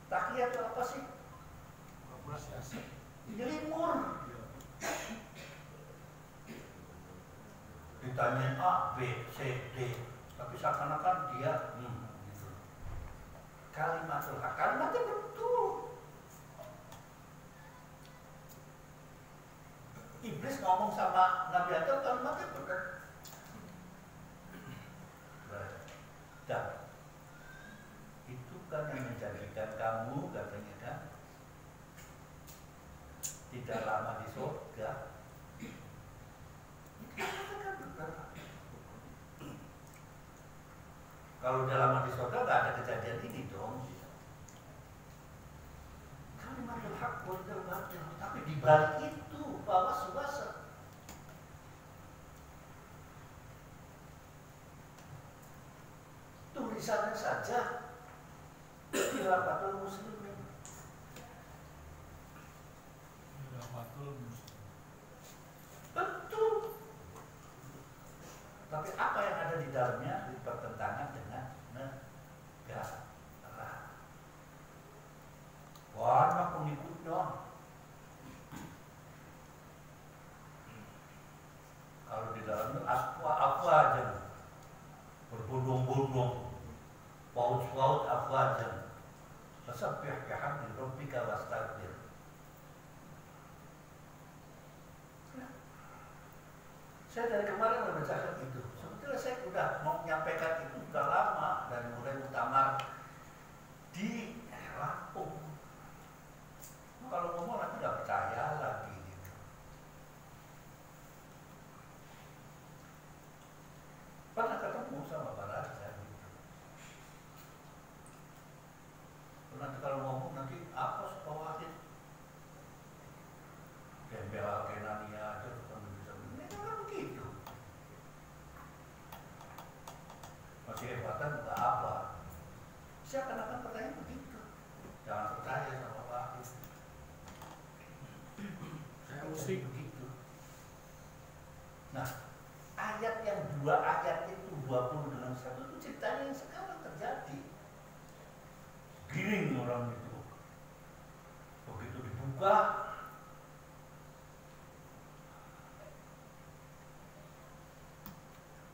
Takia itu apa sih? Nyelimur. Ditanyain A, B, C, D, tapi seakan-akan dia gitu. Kalimatul haq, kalimatnya betul. Iblis ngomong sama Nabi Adam, kalimatnya betul. Dan itu kan yang menjadikan kamu katanya kan tidak lama di surga. Kalau udah lama di surga nggak ada kejadian ini dong. Kalimatul haq wal batil, tapi di balik itu bahwa suasa tulisannya saja Khilafatul Muslimin. Betul. Tapi apa yang ada di dalamnya bertentangan dengan negara. Banyak pengikutnya. Kalau di dalamnya apa aja, berbondong-bondong, paut-paut apa aja. Fasabbih bihamdi rabbika wastaghfir. Saya dari kemarin membacakan itu. Sebetulnya saya sudah mau menyampaikan itu sudah lama dari mulai muktamar di Lampung. Kalau ngomong nanti nggak percaya lagi gitu. Pernah ketemu sama Pak Raja gitu. Nanti kalau ngomong nanti apa sepawahin gembel kenania aja kan bisa ini kan begitu. Masih hebatan nggak apa. Saya akan pertanyaan begitu. Jangan percaya sama Pak Hakim. Saya usik begitu. Nah, ayat yang dua ayat itu 20 dengan 1 itu ceritanya yang sekarang terjadi. Giring orang itu. Begitu dibuka,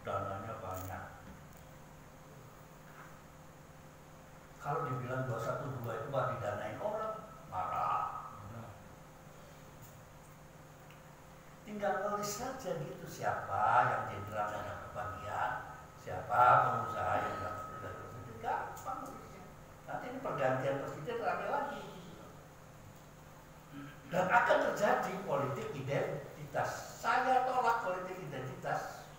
dananya banyak. Kalau dibilang 212 itu bah didanain orang, marah. Tinggal nulis saja gitu, siapa yang jenderal dana kebagian, siapa pengusaha yang sudah presiden, gampang nulisnya. Nanti ini pergantian presiden rame lagi. Dan akan terjadi politik identitas. Saya tolak politik identitas.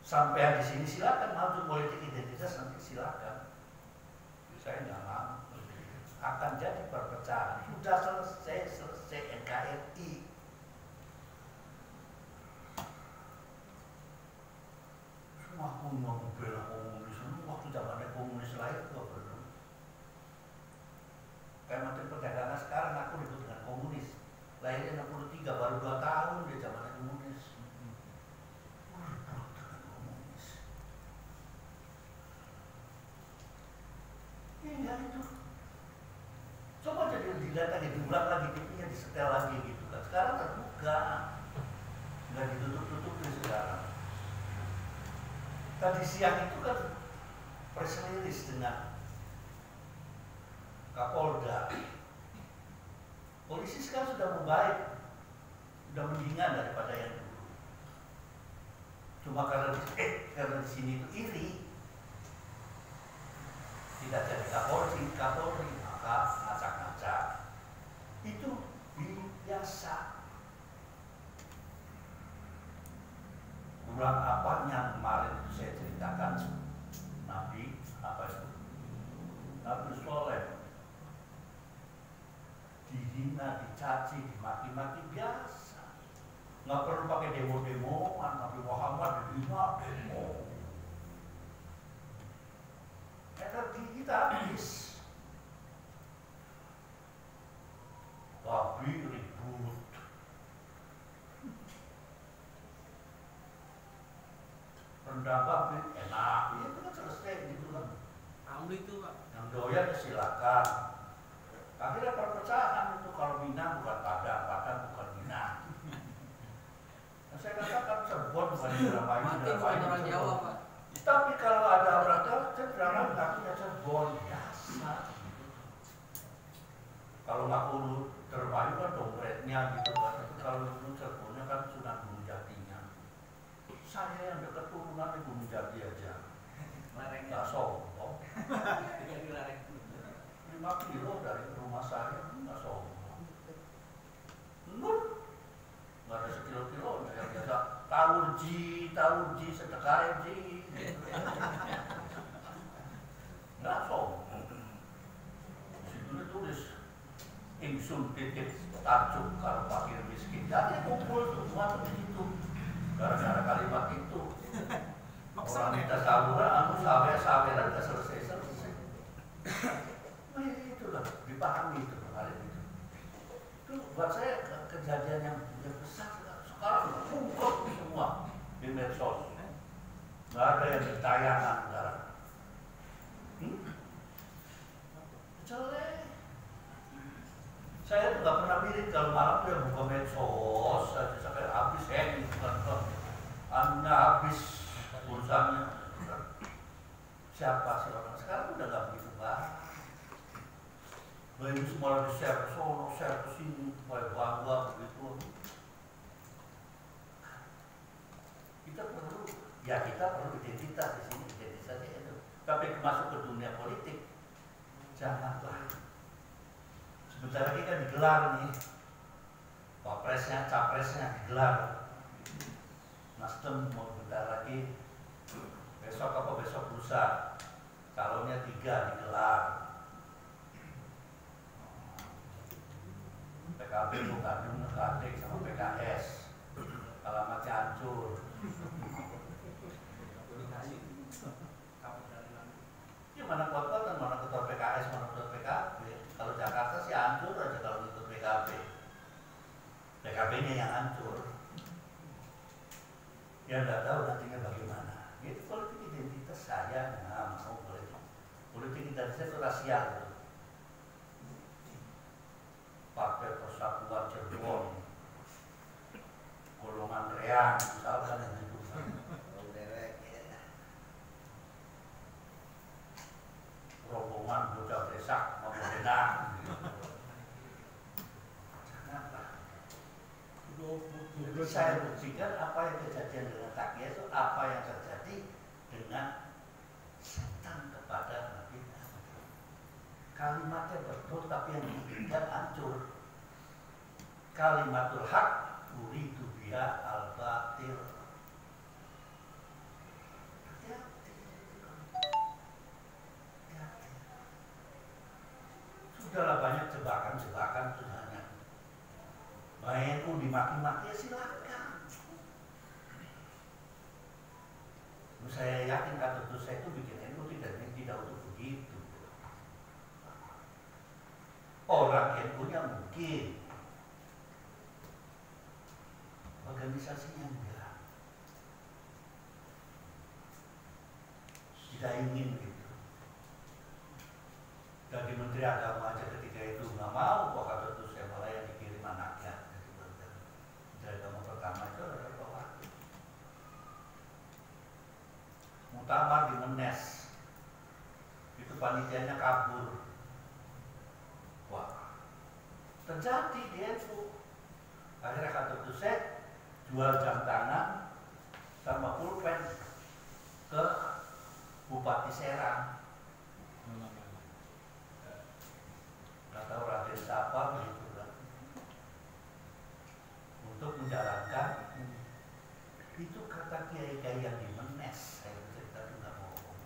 Sampai di sini silakan maju politik identitas, nanti silakan. Saya nggak mau. Akan jadi perpecahan. Sudah selesai NKRI. Semua kuno membela komunis. Waktu zamannya komunis lahir juga belum. Kayak Menteri Perdagangan sekarang aku ribut dengan komunis. Lahirnya 63, baru 2 tahun dia zamannya komunis. Ribut dengan komunis. Iya itu. Coba jadi didatangi, diulang lagi, TV-nya disetel lagi gitu kan. Sekarang terbuka, nggak ditutup-tutupin sekarang. Tadi siang itu kan press release dengan Kapolda. Polisi sekarang sudah membaik, sudah mendingan daripada yang dulu. Cuma karena di sini itu iri, tidak jadi Kapolri maka ngacak-ngacak. Itu biasa. Kurang apanya kemarin itu saya ceritakan Nabi apa itu? Nabi Soleh dihina, dicaci, dimaki-maki biasa. Nggak perlu pakai demo-demoan. Nabi Muhammad dihina demo. Energi kita habis. Tapi ribut. Rendang babi enak, itu kan selesai gitu kan. Amri itu Pak. Yang doyan silahkan. dibesarkan. Akhirnya perpecahan itu, kalau Minang bukan Padang, Padang bukan Minang. Nah, saya katakan Cirebon bukan Indramayu, Indramayu orang Jawa, Pak. Tapi kalau ada orang Jawa, Cirebon artinya Cirebon biasa. Kalau nggak urut Indramayu kan dompetnya gitu kan. Tapi kalau urut Cirebonnya kan Sunan Gunung Jatinya. Saya yang dekat turunan di Gunung Jati aja. Nggak sombong. 5 kilo dari rumah saya, nggak sombong. Nggak ada sekilo-kilonya, yang biasa tawurji, sedekareji. Nggak sombong. Situ ditulis ingsun titip tajuk kalau fakir miskin. Jadi kumpul semua di situ. Gara-gara kalimat itu. Orang minta saburan, saweran nggak selesai. Nah, itulah dipahami itu kemarin itu. Itu buat saya kejadian yang besar. Sekarang kumpul semua di medsos. Nggak ada yang ditayangan sekarang. Jelek. Saya tuh nggak pernah mirip kalau malam dia buka medsos. Saya sampai habis anunya habis pulsanya. Siapa sih orang sekarang udah nggak begitu banget. Ini semua di share ke sono, share ke sini, supaya bangga begitu. Kita perlu identitas di sini, identitasnya itu. Tapi masuk ke dunia politik, janganlah. Sebentar lagi kan digelar nih, wapresnya, capresnya digelar. Nasdem mau bentar lagi, besok apa besok lusa, calonnya 3 digelar. PKB bukan ngekadek sama PKS, alamatnya hancur. Ya mana kuat-kuatan, mana ketua PKS, mana ketua PKB. Kalau Jakarta sih hancur aja kalau ikut PKB. PKB-nya yang hancur. Ya nggak tahu nantinya bagaimana. Itu politik identitas saya nggak mau politik. Politik identitas itu rasial. Partai Persatuan Cirebon, golongan reang, misalkan yang itu. Rombongan bocah desak mau berenang. Janganlah. Jadi saya buktikan apa yang kejadian dengan Takia itu apa yang terjadi dengan setan kepada Nabi Muhammad. Kalimatnya betul tapi yang diberikan hancur. Kalimatul haq uridu biha al-batil. Sudahlah banyak jebakan-jebakan sebenarnya. NU dimaki-maki ya silakan. Saya yakin kata saya itu bikin NU tidak untuk begitu. Orang NU-nya mungkin, organisasinya enggak. Tidak ingin gitu. Dari Menteri Agama aja ketika itu nggak mau kok kata itu saya malah yang dikirim anaknya. Menteri Agama pertama itu adalah Bapak. Muktamar di Menes, itu panitianya kabur. Wah, terjadi di NU. Akhirnya kata Tusek jual jam tangan sama pulpen ke Bupati Serang. Nggak tahu Raden siapa begitu kan. Untuk menjalankan itu kata kiai-kiai yang di Menes. Saya cerita itu nggak bohong.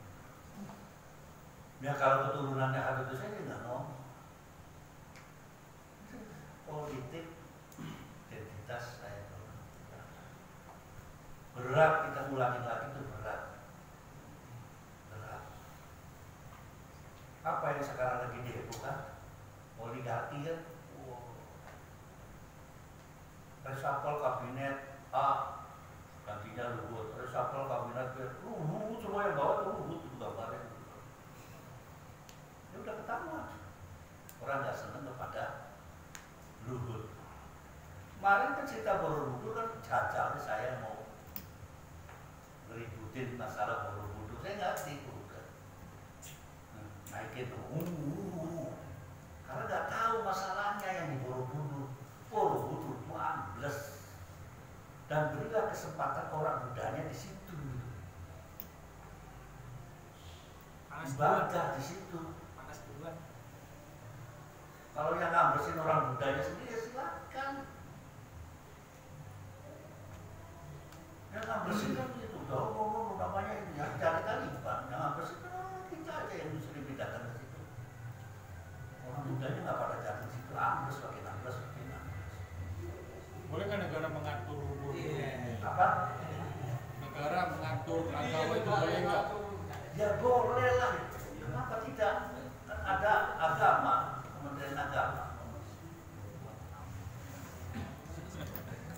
Ya kalau keturunannya Habib itu saya nggak ngomong. Politik identitas saya itu berat, kita ulangi lagi itu berat. Apa yang sekarang lagi dihebohkan? Oligarki kan, reshuffle kabinet A, gantinya Luhut, reshuffle kabinet B, Luhut semua yang bawa tuh Luhut itu gambarnya. Ya udah ketahuan. Kemarin kan cerita Borobudur kan jajal saya mau ngeributin masalah Borobudur, saya ngerti bukan. Naikin karena nggak tahu masalahnya yang di Borobudur. Borobudur itu ambles dan berilah kesempatan orang mudanya di situ. Ibadah di situ. Kalau yang ngambesin orang budaya sendiri ya silakan. Yang ngambesin kan itu, udah ngomong namanya ini ya cari Taliban. Yang ngambesin kita aja yang muslim datang ke situ. Orang budaya nggak pada jatuh di situ, ambes makin ambes. Boleh kan negara mengatur Apa? Negara mengatur agama itu boleh nggak? Ya boleh lah. Kenapa tidak? Kan ada agama. Kementerian Agama.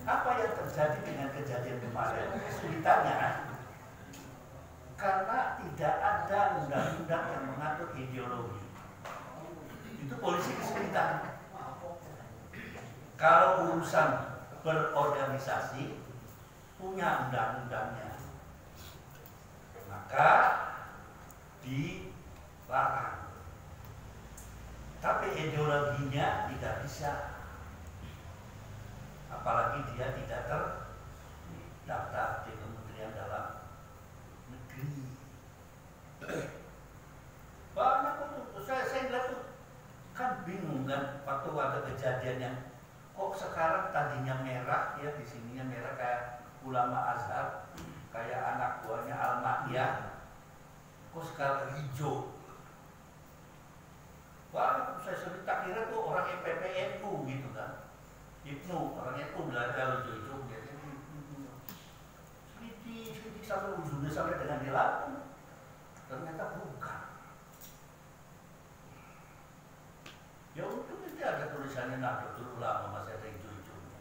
Apa yang terjadi dengan kejadian kemarin? Kesulitannya karena tidak ada undang-undang yang mengatur ideologi. Itu polisi kesulitan. Kalau urusan berorganisasi punya undang-undangnya, maka dilarang. Tapi ideologinya tidak bisa, apalagi dia tidak terdaftar di Kementerian Dalam Negeri. Banyak itu, saya lihat tuh kan bingung kan waktu ada kejadian yang kok sekarang tadinya merah ya, di sininya merah kayak ulama Azhar, kayak anak buahnya Al-Mahiyah, kok sekarang hijau. Wah, saya tak kira tuh orang PPNU gitu kan. Ibnu, orang itu belajar lucu-lucu biasanya sedikit sampai ujungnya sampai dengan di Lampung. Ternyata bukan. Ya untung itu ada tulisannya Nahdlatul Ulama, masih ada hijau-hijaunya.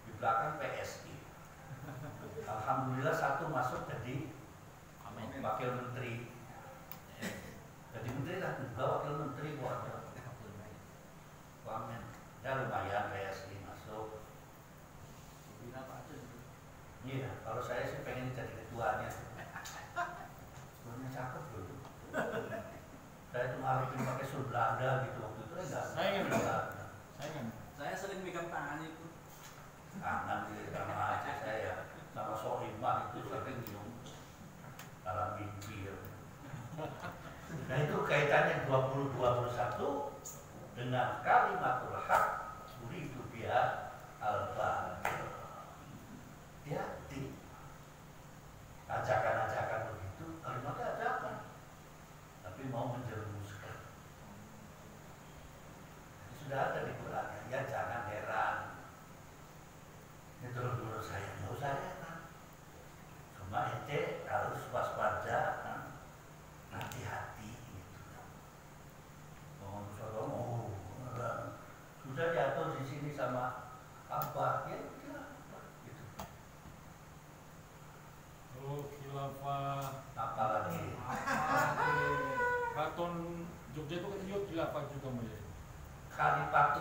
Di belakang PSI. Alhamdulillah satu masuk jadi wakil menteri. Jadi menteri lah, juga wakil menteri wamen. Ya lumayan PSI masuk. Iya, kalau saya sih pengen jadi ketuanya. Ketuanya cakep dulu. Saya tuh ngarepin pakai sul Belanda gitu waktu itu enggak. Saya sering megang tangan itu. Tangan di sama aja saya, sama Sohimah itu sering minum dalam mimpi. Nah itu kaitannya 2021 dengan kalimatul haq uridu biha al-batil. Hati-hati. Ajakan-ajakan begitu, kalimatnya ajakan, tapi mau menjerumuskan. Sudah ada di Quran, ya jangan heran. Itu menurut saya nggak usah heran. Cuma ente harus waspada. Hati-hati gitu. Sudah jatuh di sini sama apa ya gitu. Oh, khilafah. Apalagi Keraton Jogja itu kan juga khilafah juga mulai. Khalifah.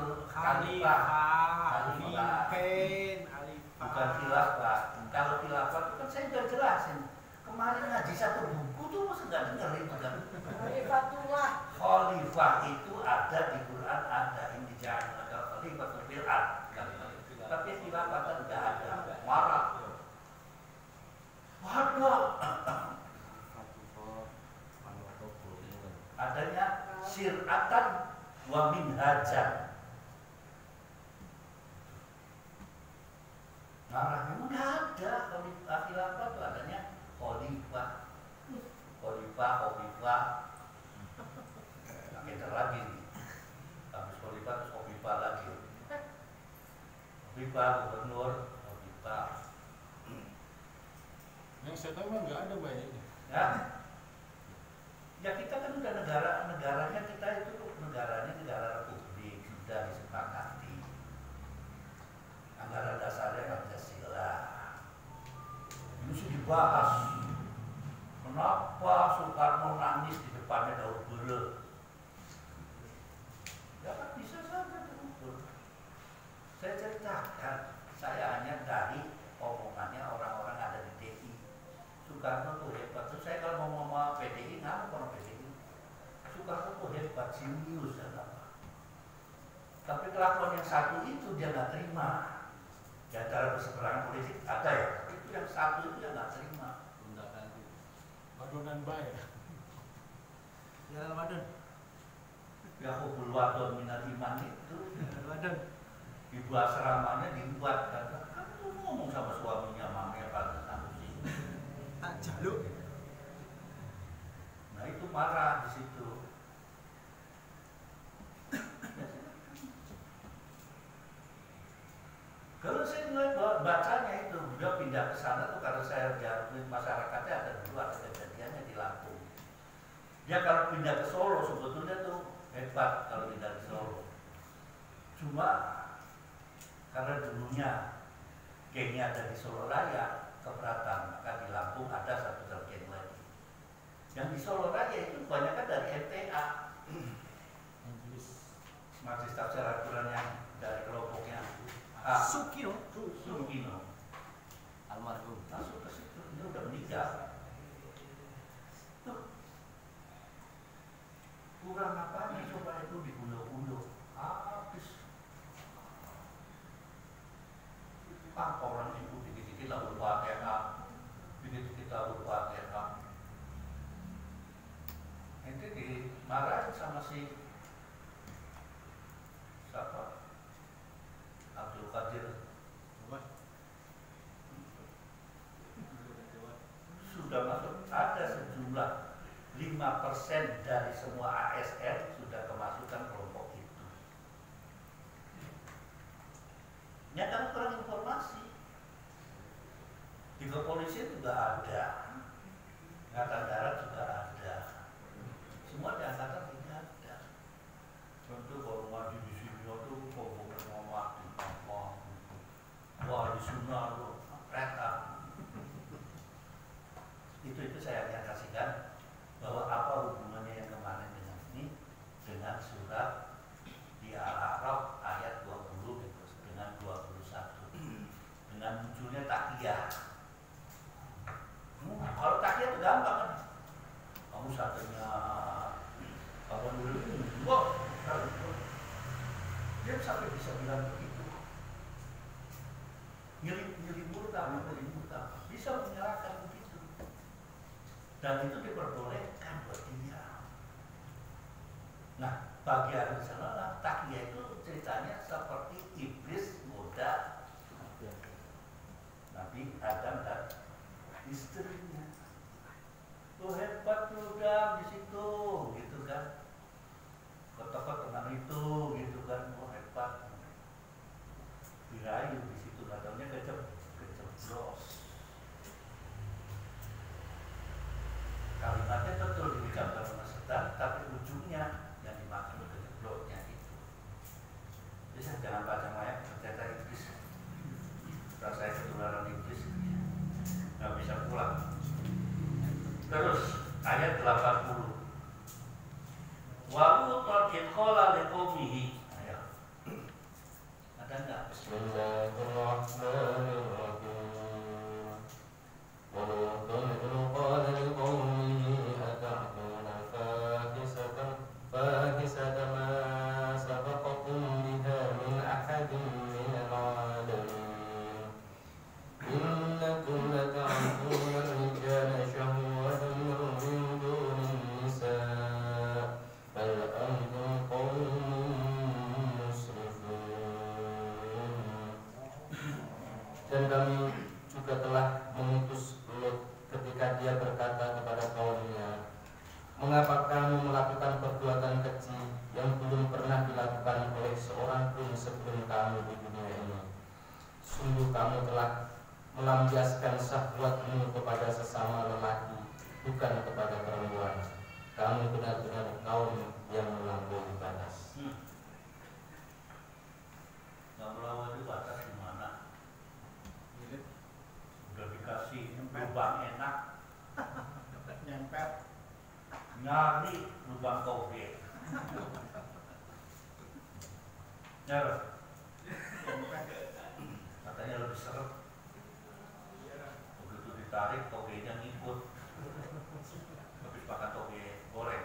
Bukan khilafah. Kalau khilafah itu kan saya sudah jelasin. Kemarin ngaji satu buku tuh masa nggak denger itu kan? Khalifah itu ada di Quran, ada yang dijalankan ada khalifah fil ard. Tapi khilafah kan nggak ada. Marah. Waduh. Adanya sir'atan wa minhajan. Marah memang nggak ada. Khilafah itu adanya Khalifah, kita lagi nih, habis Khalifah terus Khalifah lagi, Khalifah gubernur, Khalifah. Yang saya tahu nggak ada banyak. Ya kita kan udah negaranya kita itu negara republik sudah disepakati. Anggaran dasarnya Pancasila. Ini sudah dibahas. Kenapa Soekarno nangis di depannya Daud Bele? Ya kan bisa saja terukur. Saya cerita hebat, jenius dan apa. Tapi kelakuan yang satu itu dia nggak terima. Di antara perseberangan politik ada ya, tapi itu yang satu itu yang nggak terima. Adonan bayar. Ya Ramadan. Ya hubul wadon minal iman itu. Ramadan. Ibu asramanya dibuat kata, kamu ngomong sama suaminya mamanya pada aku sih. Tak jaluk. Nah itu marah di situ. Kalau saya mulai bacanya itu, beliau pindah ke sana tuh karena saya jatuh masyarakatnya ada dulu ada kejadiannya di Lampung. Dia kalau pindah ke Solo sebetulnya tuh hebat kalau pindah ke Solo. Cuma karena dulunya gengnya ada di Solo Raya keberatan, maka di Lampung ada satu geng lagi. Yang di Solo Raya itu kebanyakan dari MTA, Majelis Tafsir Al-Quran yang dari kelompoknya Sukino. Almarhum masuk ke situ, dia udah meninggal. Tuh. Kurang apanya coba itu digunduh-gunduh habis. Orang itu dikit-dikit lah Al-Fatihah, dikit-dikit lah Al-Fatihah. Nanti dimarahin sama si siapa? Abdul Qadir. Sudah masuk, ada sejumlah 5% dari semua ASN sudah kemasukan kelompok itu. Ya kan kurang informasi. Di kepolisian juga ada, Angkatan Darat juga ada, semua di Angkatan ini ada. Contoh kalau maju di sini itu kelompok mau mati, wah di sunnah lo, kereta. Itu saya akan kasihkan bahwa apa hubungannya yang kemarin dengan ini dengan surat di Al-A'raf ayat 20 dengan 21 dengan munculnya takiyah. Kalau takiyah itu gampang kan, kamu satunya apa dulu ini, dia sampai bisa bilang begitu, nyeri murtad, bisa menyerahkan begitu. Dan itu diperbolehkan buat dia. Nah, bagi ahli sunnah takiyah itu ceritanya seperti iblis goda Nabi Adam dan istrinya. Tuh hebat tuh Adam di situ, gitu kan? Kotak dengan itu, gitu kan? Oh hebat. Dirayu di situ, katanya keceblos. Kalimatnya betul diucapkan sama setan, tapi ujungnya yang dimaksud kejebloknya itu. Jadi jangan baca ayat ternyata iblis. Kalau saya ketularan iblis, nggak bisa pulang. Terus ayat 80. Wa utul qala liqaumihi. Ayo. Ada enggak? Bismillahirrahmanirrahim. ولوطا إذ قال لقومه أتعبدون فاحشة ما سبقكم بها من أحد من العالمين إنكم لتعبدون الرجال شهوة من دون النساء بل أنتم قوم مسرفون. Dan kami juga telah mengutus Lut ketika dia berkata kepada kaumnya, mengapa kamu melakukan perbuatan keji yang belum pernah dilakukan oleh seorang pun sebelum kamu di dunia ini? Sungguh kamu telah melampiaskan syahwatmu kepada sesama lelaki, bukan kepada perempuan. Kamu benar-benar kaum yang melampaui batas. Nggak melampaui batas gimana? Udah dikasih lubang enak, Nyempet. nyari lubang kobe. Ya, katanya lebih seret. Begitu ditarik, togenya ngikut. Habis makan toge goreng.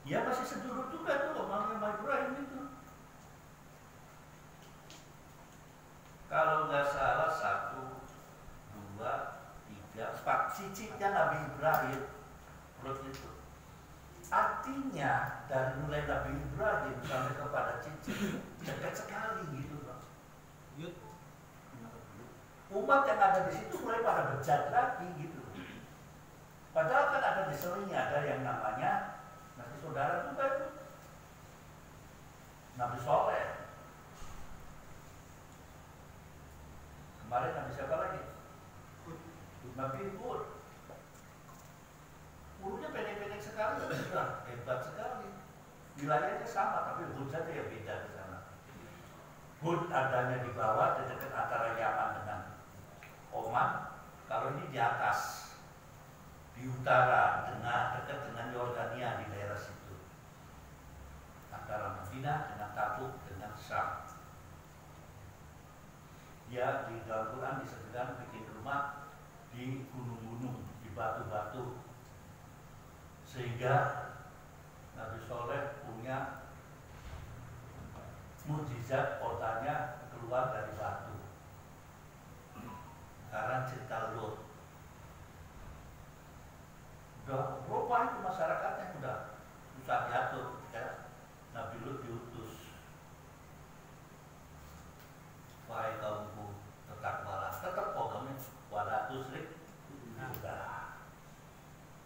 Ya masih sedurut juga tuh omongnya sama Ibrahim itu. Kalau nggak salah 1, 2, 3, cicitnya Nabi Ibrahim menurut itu. Artinya dari mulai Nabi Ibrahim sampai kepada cicit dekat sekali gitu loh. Umat yang ada di situ mulai pada bejat lagi gitu. Padahal kan ada di selingnya ada yang namanya Nabi saudara juga itu. Nabi Soleh. Kemarin Nabi siapa lagi? Nabi Hud. Umurnya pendek-pendek sekali, sudah hebat sekali. Wilayahnya sama, tapi Hud saja ya beda di sana. Hud adanya di bawah, di dekat antara Yaman dengan Oman. Kalau ini di atas, di utara, dekat dengan Yordania di daerah situ. Antara Madinah dengan Tabuk dengan Syam. Dia di dalam Quran disebutkan bikin rumah di gunung-gunung, di batu-batu, sehingga Nabi Soleh punya mukjizat kotanya keluar dari batu. Sekarang cerita Lut, udah berubah itu masyarakatnya, udah susah diatur ya. Nabi Lut diutus, wahai kaumku, bertakwalah, tetap pokoknya wala tusrik. Udah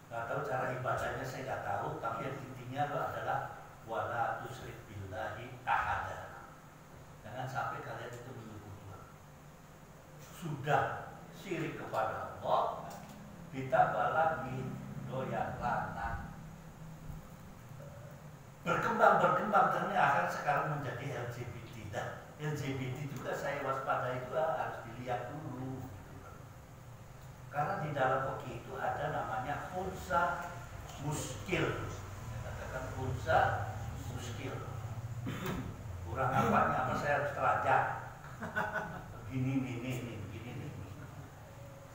nggak tahu cara ibadahnya, saya nggak tahu, tapi yang intinya itu adalah wala tusrik billahi ahada. Jangan sampai kalian itu menyebut Tuhan. Sudah syirik kepada Allah, ditambah lagi doyan lana. Berkembang ternyata sekarang menjadi LGBT. Dan LGBT juga saya waspada itu harus dilihat dulu. Karena di dalam fikih itu ada namanya unsa muskil. Katakan unsa muskil. Kurang apanya, apa saya harus terajak. Begini.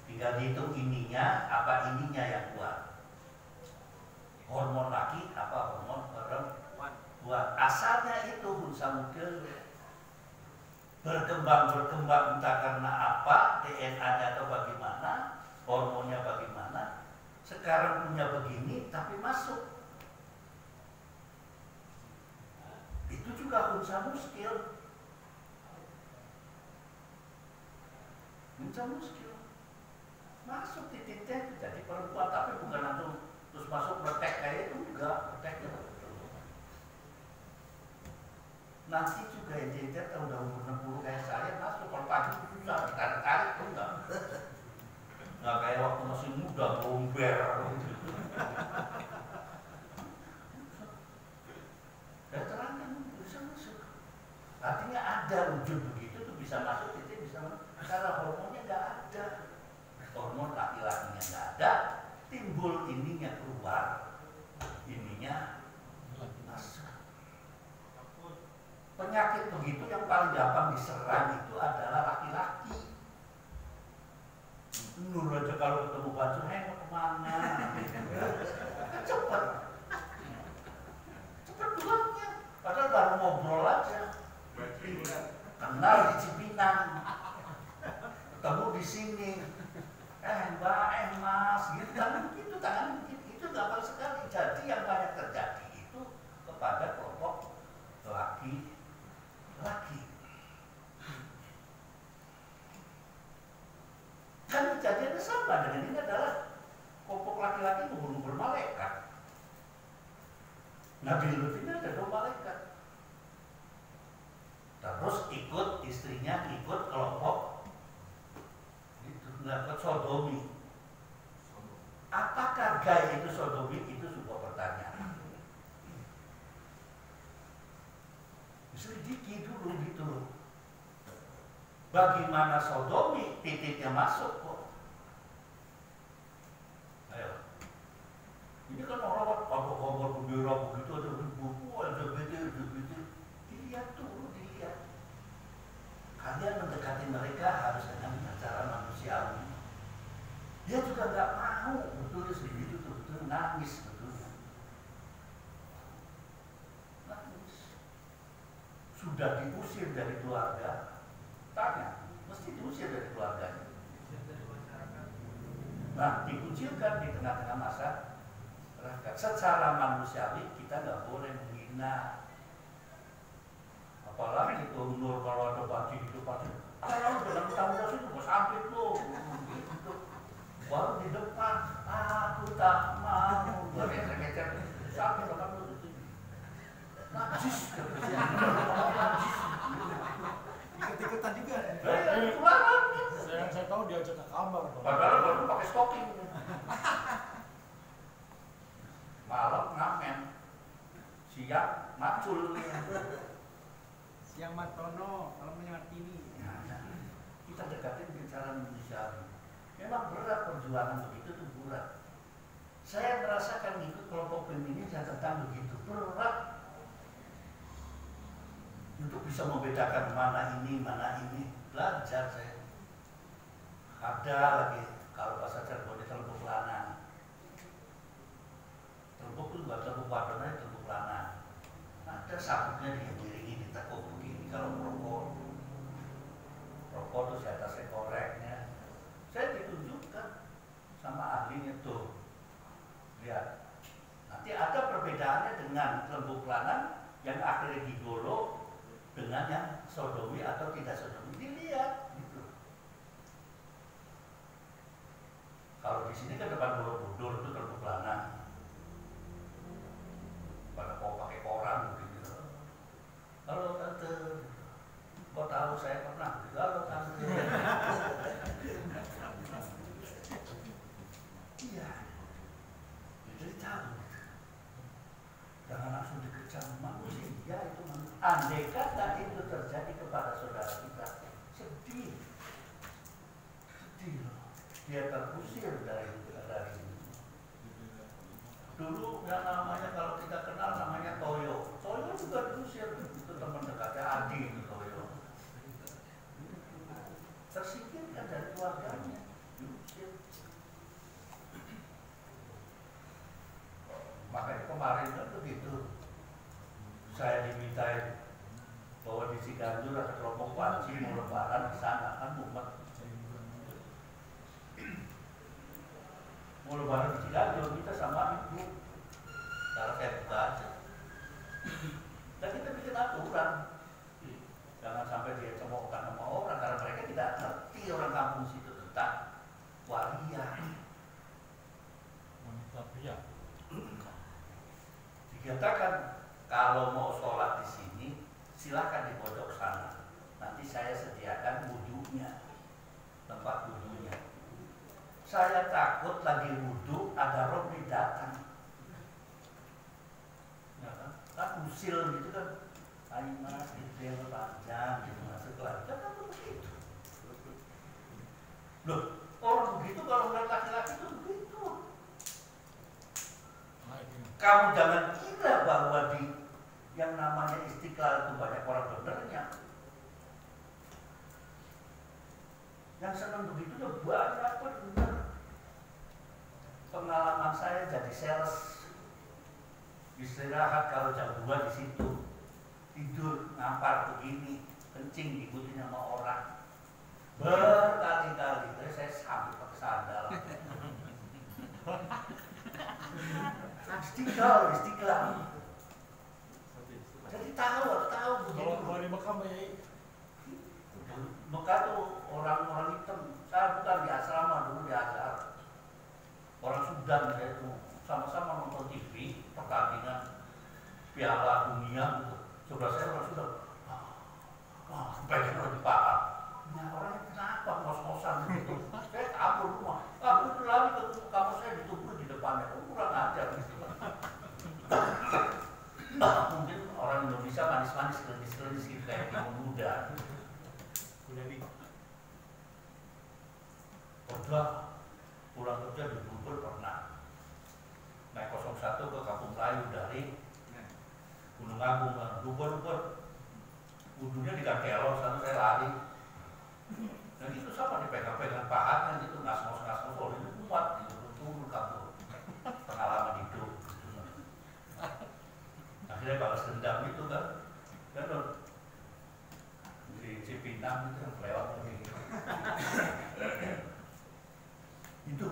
Tinggal dihitung ininya, apa ininya yang kuat. Hormon laki, apa hormon perempuan. Asalnya itu unsa muskil. Berkembang entah karena apa, DNA-nya atau bagaimana, hormonnya bagaimana, sekarang punya begini tapi masuk. Itu juga unsa muskil. Unsa muskil masuk titiknya jadi perempuan, tapi bukan langsung terus masuk pretek kayak itu, enggak, preteknya nanti juga yang tahun umur 60 kayak saya masuk, kalau pagi susah ditarik tuh nggak kayak waktu masih muda bomber. Dan terangkan bisa masuk, artinya ada wujud begitu tuh bisa masuk, titik bisa masuk. Karena hormonnya nggak ada, hormon laki-lakinya nggak ada, timbul ininya keluar, ininya masuk. Penyakit begitu yang paling gampang diserang itu adalah laki-laki. Nur aja kalau ketemu baju, mau kemana? Cepet pulangnya. Padahal baru ngobrol aja. Kenal di Cipinang, ketemu di sini. Mbak, mas, gitu kan? Itu tangan itu gampang sekali. Jadi yang banyak terjadi itu kepada kelompok laki. Kan kejadiannya sama dengan ini adalah kelompok laki-laki membunuh malaikat. Nabi Lut ini ada 2 malaikat. Terus ikut istrinya, ikut kelompok itu melakukan sodomi. Apakah gaya itu sodomi? Itu sebuah pertanyaan. Selidiki dulu gitu. Bagaimana sodomi titiknya masuk kok? Ayo. Ini kan orang kabar bendera begitu ada buku, ada begitu. Dilihat dulu, dilihat. Kalian mendekati mereka harus dengan cara manusiawi. Dia juga nggak mau betul segitu tuh, betul nangis betul. sudah diusir dari keluarga, tanya, mesti diusir dari keluarganya. Nah, dikucilkan di tengah-tengah masyarakat. Secara manusiawi kita nggak boleh menghina. Apalagi itu Nur kalau ada baju itu pasti, kalau dalam tamu itu mau sampai tuh, gitu. Baru di depan, aku tak mau, gecer-gecer sampai depan tuh. Najis, najis. Ikut-ikutan juga. Ketularan. Yang saya tahu diajak ke kamar. Padahal baru pakai stocking. Malam ngamen, siang macul. Siang Martono, kalau Martini. Kita dekatin bicara manusiawi. Memang berat perjuangan begitu tuh berat. Saya merasakan ikut kelompok feminis yang tentang begitu berat. Untuk bisa membedakan mana ini, belajar saya. Ada lagi kalau bahasa Cirebon itu telembuk lana. Telembuk itu bukan telembuk wadonnya, telembuk lana. Ada sabuknya diiringi ditekuk begini kalau merokok. Rokok itu di atasnya koreknya. Saya ditunjukkan sama ahlinya tuh. Lihat. Nanti ada perbedaannya dengan telembuk lana yang akhirnya digolo dengan yang sodomi atau tidak sodomi. Dilihat gitu. Kalau di sini kan depan Borobudur itu telembuk lana. Pada mau pakai koran begitu. Halo tante, kau tahu saya pernah? Halo tante. Iya. Jadi tahu. Jangan langsung dikecam manusia itu manusia. Andai kata itu terjadi kepada saudara kita, sedih loh. Dia terusir dari ini. Dulu yang namanya kalau kita kenal namanya Toyo. Toyo juga diusir, itu teman dekatnya Adi itu Toyo. Tersingkirkan dari keluarganya, diusir. Makanya kemarin kan begitu. Saya dimintain bahwa di Ciganjur ada kelompok panci mau lebaran di sana kan mumet. Mau lebaran di Ciganjur kita sama ibu. Kalau saya buka aja. Dan kita bikin aturan. Jangan sampai dia cemoohkan sama orang karena mereka tidak ngerti orang kampung situ tentang waria. Wanita pria. Dikatakan kalau mau sholat di sini silakan di pojok sana. Nanti saya sediakan wudhunya, tempat wudhunya. Saya takut lagi wudhu ada Robi datang, ya kan usil gitu kan. Ayo mas, itu yang panjang gitu masuk lagi kan begitu. Loh, orang begitu kalau ngeliat laki-laki itu begitu. Kamu jangan kira bahwa di yang namanya Istiqlal itu banyak orang benernya. Yang senang begitu tuh banyak bener. Pengalaman saya jadi sales, istirahat kalau jam 2 di situ, tidur ngampar begini, kencing diikutin sama orang. Berkali-kali, terus saya sambil pakai sandal. Istiqlal. Jadi tahu begitu. Kalau di Mekah ya. Mekah tuh orang-orang hitam. Saya bukan di asrama dulu di Azhar. Orang Sudan saya itu sama-sama nonton TV pertandingan Piala Dunia gitu. Coba saya orang Sudan. Baik orang dipaham. Nah orangnya kenapa ngos-ngosan gitu? Saya kabur rumah. Kabur lagi ke kamar saya ditunggu di depannya. Kurang ajar gitu. Mungkin orang Indonesia manis-manis, klenis-klenis gitu kayak timur muda. Udah pulang kerja di Bogor pernah naik 01 ke Kampung Melayu dari Gunung Agung kan. Bogor wudhunya di Kakelo, sana saya lari. Dan itu sama dipegang-pegang pahatnya gitu, ngas-ngos, oh ini kuat gitu, turun kabur. Pengalaman hidup. Akhirnya balas dendam itu kan. Dan Cipinang itu yang lewat begini. Itu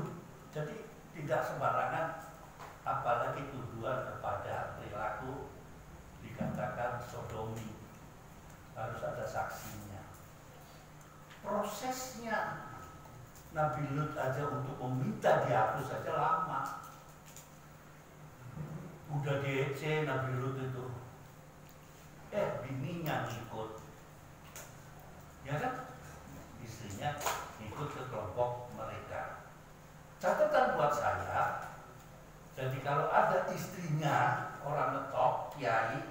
jadi tidak sembarangan, apalagi tuduhan kepada perilaku dikatakan sodomi, harus ada saksinya. Prosesnya Nabi Lut aja untuk meminta dihapus saja lama. Udah DC Nabi Lut itu, bininya ngikut, ya kan? Istrinya ngikut ke kelompok mereka. Catatan buat saya, jadi kalau ada istrinya orang ngetop, kiai,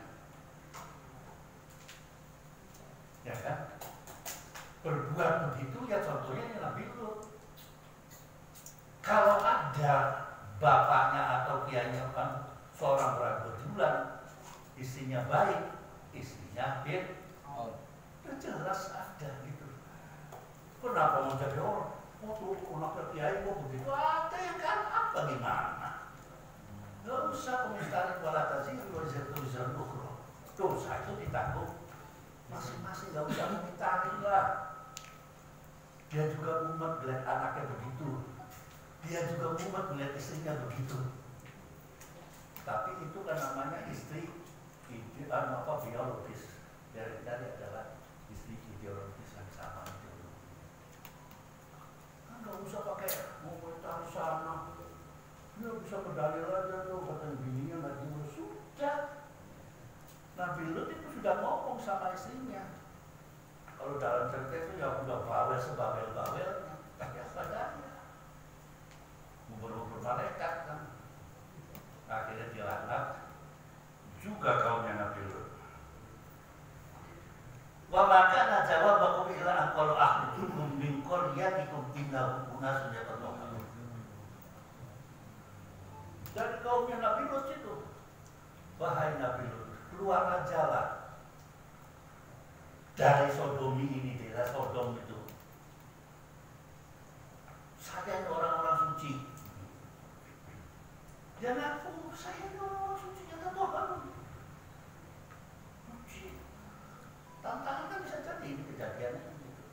ya kan, berbuat begitu, ya contohnya ini Nabi Lut. Kalau ada bapaknya atau kiainya kan seorang berbulan, istrinya baik, istrinya jelas ada gitu. Kenapa mau jadi orang? Oh tuh anaknya kiai kok begitu? Ada yang kan apa gimana? Gak usah komentari wala taziru wa zirtu ukhra. Dosa itu ditanggung masing-masing, gak usah komentari lah. Dia juga mumet melihat anaknya begitu, dia juga mumet melihat istrinya begitu. Tapi itu kan namanya istri biologis. Dari tadi adalah istri ideologis yang sama itu. Kan gak usah pakai komentari sana. Dia bisa berdalil aja tuh, kata bininya nggak diurus. Sudah. Nabi Lut itu sudah ngomong sama istrinya. Kalau dalam cerita itu ya udah bawel sebawel-bawelnya, kayak padanya. Ubur-ubur malaikat kan. Akhirnya dilaknat juga kaumnya Nabi Lut. Wa maka jawabakum ila aqal ahlukum min qaryatikum innahum unasun yatahharun. Dan kaumnya Nabi Lut itu, wahai Nabi Lut, keluar aja lah dari Sodomi ini, daerah Sodom itu. Saya ini orang-orang suci. Dia ngaku, saya ini orang-orang suci yang tertohkan. Suci. Tantangan kan bisa jadi ini kejadiannya gitu.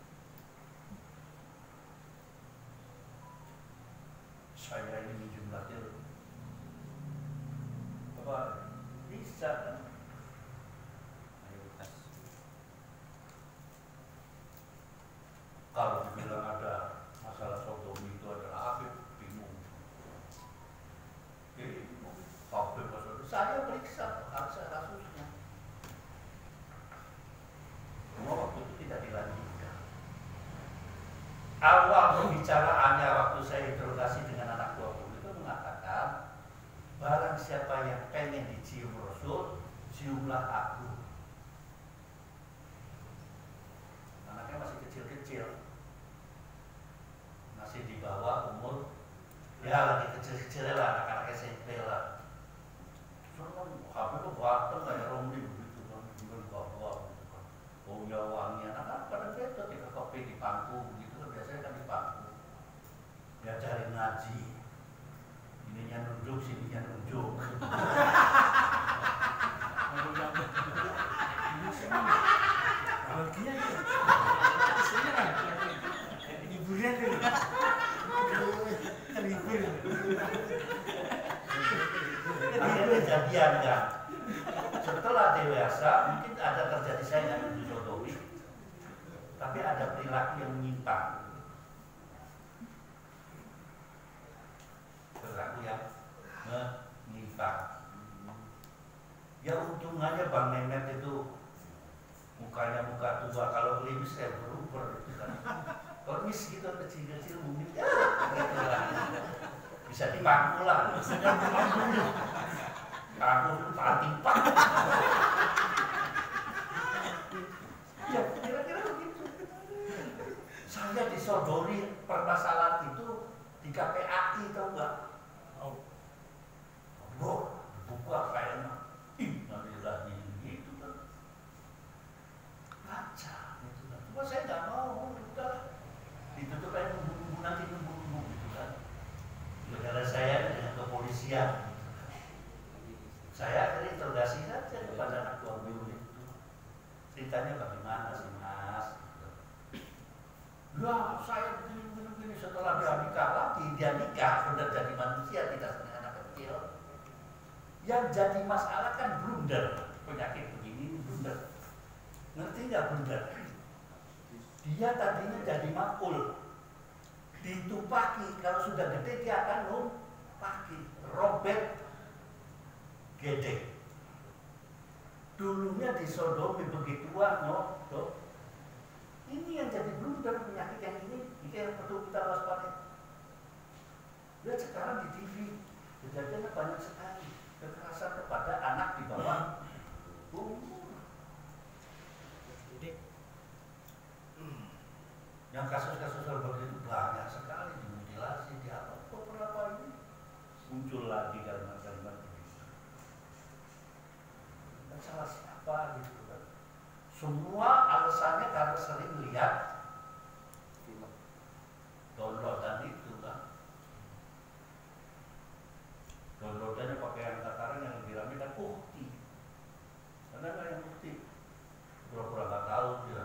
Saya ini minjem latil. Apa bisa kan? Mayoritas. Kalau dibilang ada masalah sodomi itu adalah Habib, bingung. Jadi Habib saya periksa kasusnya. Semua waktu itu tidak dilanjutkan. Awal pembicaraannya waktu saya interogasi dengan anak 20 itu mengatakan, barang siapa yang pengen dicium Rasul, ciumlah aku. Anaknya masih kecil-kecil, masih di bawah umur, ya lagi kecil-kecil lah, anak-anak SMP lah. Soalnya HP itu ganteng kayak Romli begitu kan, juga bawa gitu kan. Baunya wangi, anak-anak pada betul tiga kopi di pangku begitu kan, biasanya kan di pangku. Diajarin ngaji. Ininya nunjuk, sininya nunjuk. Bagian hiburan itu. Terhibur. Akhirnya kejadian kan. Setelah dewasa mungkin ada terjadi, saya nggak nuduh sodomi, tapi ada perilaku yang menyimpang. Perilaku yang menyimpang. Ya untungnya Bang Mehmet itu mukanya muka tua, kalau klimis saya berubah gitu kan. Klimis gitu kecil-kecil mungkin ya gitu lah. Bisa dipangku lah. Aku timpak. Ya kira-kira begitu. Saya disodori permasalahan itu di KPAI, tau nggak? Bro, buka kayaknya. Nanti lagi gitu kan. Baca gitu kan. Cuma saya nggak mau, udah ditutup kayak nunggu nanti nunggu gitu kan. Negara saya dengan kepolisian. Saya akhirnya interogasi saja kepada anak 20 itu. Ceritanya bagaimana sih mas? Enggak, saya begini setelah dia nikah lagi, dia nikah benar jadi manusia, tidak seperti anak kecil. Yang jadi masalah kan blunder, penyakit begini blunder. Ngerti nggak blunder? Dia tadinya jadi makul, ditupaki, kalau sudah gede dia akan numpaki, robek gede. Dulunya disodomi begituan, no. Ini yang jadi blunder, penyakit yang ini yang perlu kita waspadai. Lihat sekarang di TV, kejadiannya banyak sekali, kekerasan kepada anak di bawah umur. Yang kasus-kasus seperti itu banyak sekali, dimutilasi, di apa, beberapa ini muncul lagi kalimat-kalimat begitu. Dan salah siapa gitu kan? Semua alasannya karena sering lihat film, downloadan itu kan. Downloadannya pakai yang sekarang yang lebih ramai kan ukti. Karena kan yang ukti pura-pura nggak tahu dia.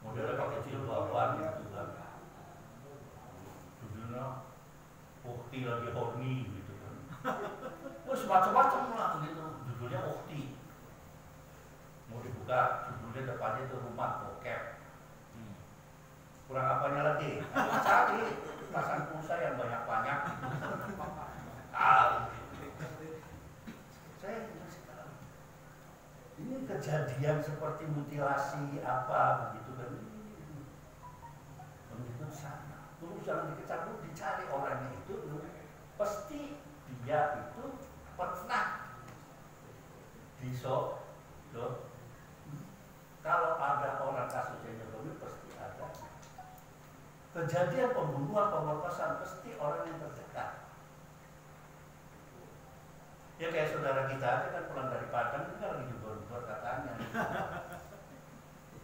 Modelnya pakai jilbaban gitu kan. Judulnya ukti lagi horny gitu kan. Terus macam-macam lah gitu. Judulnya ukti. Mau dibuka judulnya depannya itu rumah bokep. Kurang apanya lagi? Cari pasang pulsa yang banyak-banyak. Saya masih tahu. Ini kejadian seperti mutilasi apa begitu kan? Begitu sana. Terus jangan dikecampur, dicari orangnya itu, pasti dia itu pernah disodok. Kalau ada orang kasusnya nyodomi pasti ada. Kejadian pembunuhan, pemerkosaan pasti orang yang terdekat. Ya kayak saudara kita aja kan pulang dari Padang itu kan lagi jubur-jubur katanya.